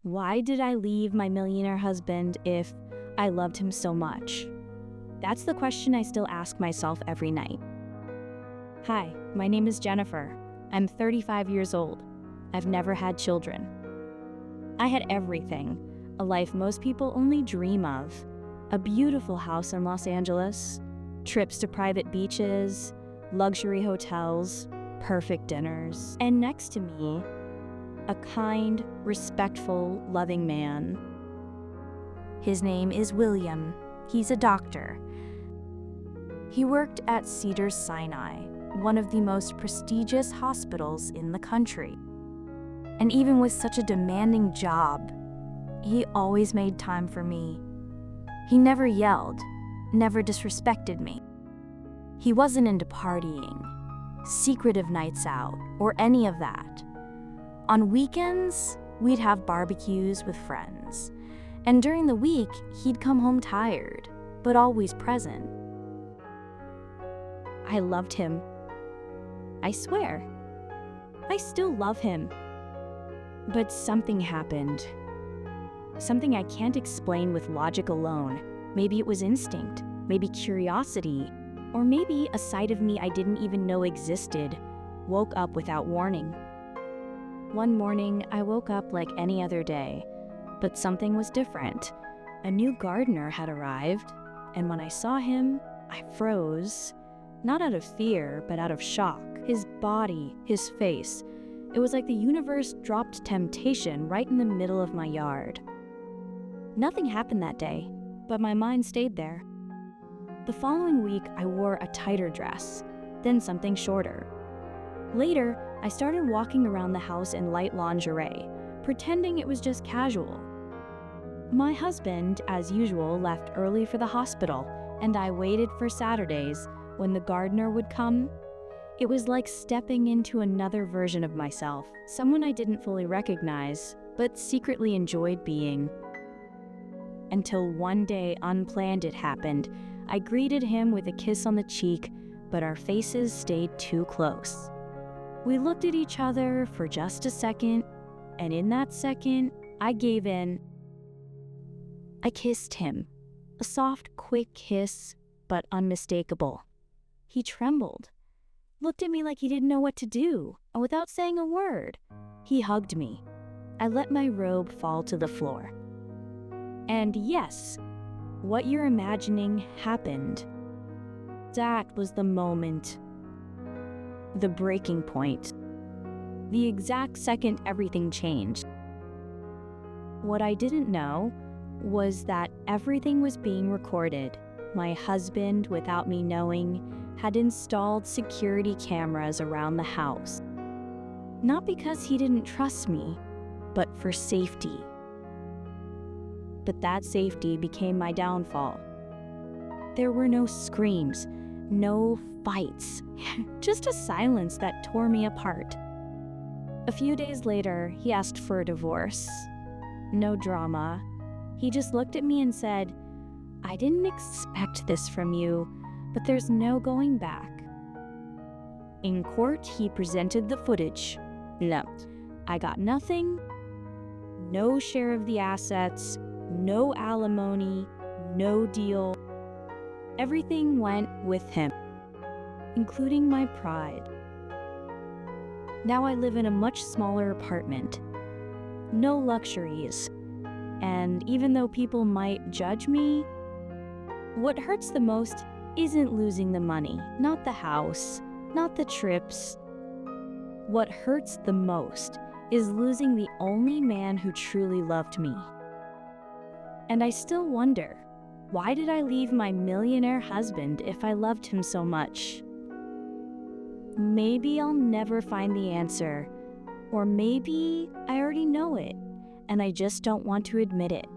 Why did I leave my millionaire husband if I loved him so much? That's the question I still ask myself every night. Hi, my name is Jennifer. I'm 35 years old. I've never had children. I had everything, a life most people only dream of. A beautiful house in Los Angeles, trips to private beaches, luxury hotels, perfect dinners. And next to me, a kind, respectful, loving man. His name is William. He's a doctor. He worked at Cedars-Sinai, one of the most prestigious hospitals in the country. And even with such a demanding job, he always made time for me. He never yelled, never disrespected me. He wasn't into partying, secretive nights out, or any of that. On weekends, we'd have barbecues with friends. And during the week, he'd come home tired, but always present. I loved him. I swear. I still love him. But something happened. Something I can't explain with logic alone. Maybe it was instinct, maybe curiosity, or maybe a side of me I didn't even know existed woke up without warning. One morning, I woke up like any other day, but something was different. A new gardener had arrived, and when I saw him, I froze. Not out of fear, but out of shock. His body, his face. It was like the universe dropped temptation right in the middle of my yard. Nothing happened that day, but my mind stayed there. The following week, I wore a tighter dress, then something shorter. Later, I started walking around the house in light lingerie, pretending it was just casual. My husband, as usual, left early for the hospital, and I waited for Saturdays when the gardener would come. It was like stepping into another version of myself, someone I didn't fully recognize, but secretly enjoyed being. Until one day, unplanned, it happened. I greeted him with a kiss on the cheek, but our faces stayed too close. We looked at each other for just a second, and in that second, I gave in. I kissed him. A soft, quick kiss, but unmistakable. He trembled, looked at me like he didn't know what to do, and without saying a word, he hugged me. I let my robe fall to the floor. And yes, what you're imagining happened. That was the moment. The breaking point. The exact second everything changed. What I didn't know was that everything was being recorded. My husband, without me knowing, had installed security cameras around the house. Not because he didn't trust me, but for safety. But that safety became my downfall. There were no screams, no fights, just a silence that tore me apart. A few days later, he asked for a divorce. No drama. He just looked at me and said, "I didn't expect this from you, but there's no going back." In court, he presented the footage. No, I got nothing, no share of the assets, no alimony, no deal. Everything went with him, including my pride. Now I live in a much smaller apartment. No luxuries. And even though people might judge me, what hurts the most isn't losing the money, not the house, not the trips. What hurts the most is losing the only man who truly loved me. And I still wonder, why did I leave my millionaire husband if I loved him so much? Maybe I'll never find the answer, or maybe I already know it, and I just don't want to admit it.